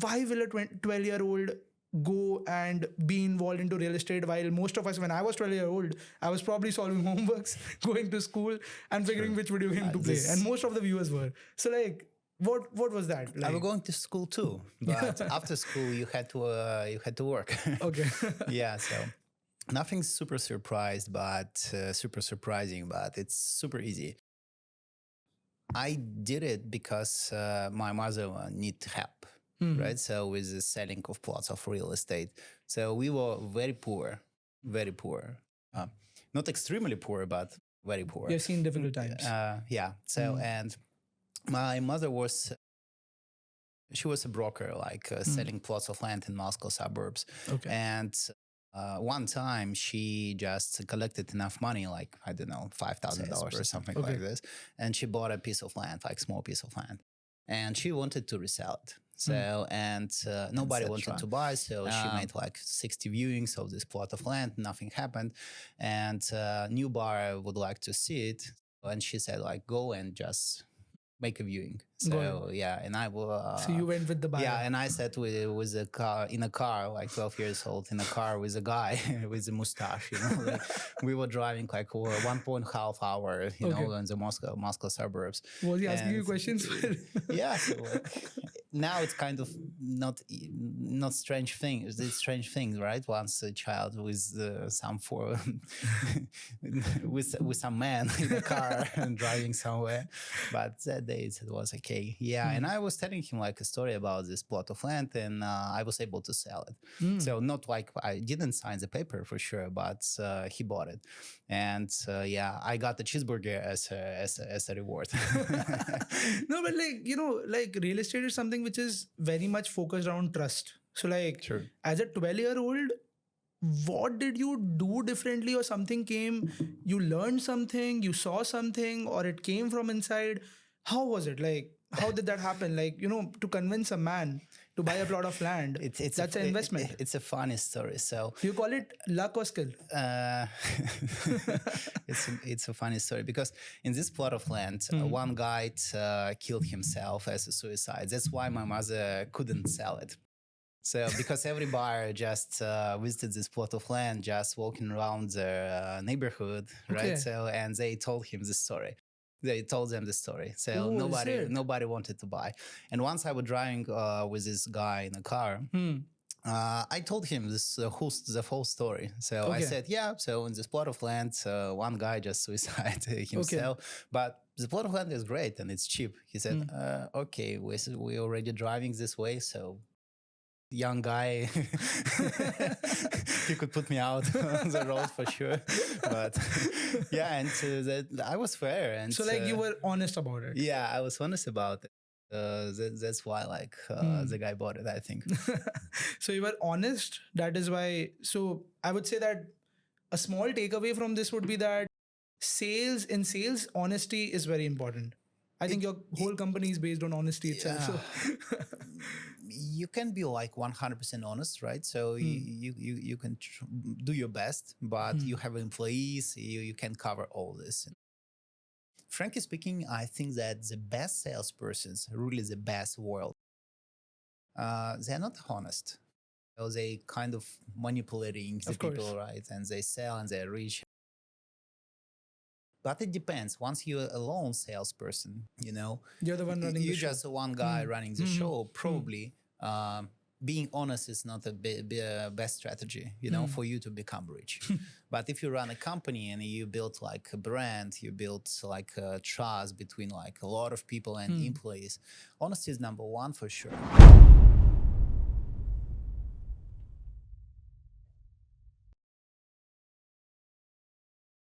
why will a 12-year-old go and be involved into real estate, while most of us, when I was 12-year-old, I was probably solving homeworks, going to school, and figuring which video game to play. And most of the viewers were. So like, what was that I was like? going to school too, but after school you had to work. Okay. Yeah, so nothing super surprised, but super surprising, but it's super easy. I did it because my mother need help, right? So with the selling of plots of real estate. So we were very poor, very poor. Not extremely poor, but very poor. You've seen difficult times. Yeah. So, and my mother was, she was a broker, like selling plots of land in Moscow suburbs. Okay. And one time she just collected enough money, like, I don't know, $5,000 or something like this. And she bought a piece of land, like small piece of land. And she wanted to resell it. So, and nobody wanted to buy. So she made like 60 viewings of this plot of land. Nothing happened. And new buyer would like to see it. And she said, like, go and just make a viewing. So yeah, and I will. So you went with the buyer. Yeah, and I sat with a car, in a car, like 12 years old, in a car with a guy with a mustache. You know, like, we were driving like 1.5 hour, you know, in the Moscow suburbs. Was he asking you questions? Yeah, so like, now it's kind of not strange things. It's strange things, right? Once a child with with some man in a car and driving somewhere, but that day it was okay. Yeah, and I was telling him like a story about this plot of land, and I was able to sell it. So not like I didn't sign the paper for sure, but he bought it, and yeah, I got the cheeseburger as a reward. No, but like, you know, like real estate is something which is very much focused around trust. So like, as a 12-year-old, what did you do differently, or something came, you learned something, you saw something, or it came from inside? How was it? Like, how did that happen? Like, you know, to convince a man to buy a plot of land, that's an investment. It's a funny story. So you call it luck or skill? It's a funny story because in this plot of land, one guy killed himself as a suicide. That's why my mother couldn't sell it. So because every buyer just visited this plot of land, just walking around their neighborhood, right? So, and they told him the story. They told them the story. So nobody wanted to buy. And once I was driving with this guy in a car, I told him the whole story. So I said, yeah, so in this plot of land, one guy just suicided himself. But the plot of land is great and it's cheap. He said, okay, we're already driving this way, so young guy, he could put me out on the road for sure. But yeah, and that I was fair, and so like you were honest about it. Yeah, I was honest about it. That's why like the guy bought it, I think. So you were honest. That is why. So I would say that a small takeaway from this would be that in sales, honesty is very important. I think your whole company is based on honesty itself. So you can be like 100% honest, right? So you can do your best, but you have employees, you can cover all this. Frankly speaking, I think that the best salespersons, really the best world, they're not honest. So they kind of manipulating the people, right? And they sell and they're rich. But it depends. Once you're a lone salesperson, you know, you're the one running the show. You're just one guy running the show. Probably being honest is not the best strategy, you know, for you to become rich. But if you run a company and you build like a brand, you build like a trust between like a lot of people and employees, honesty is number one for sure.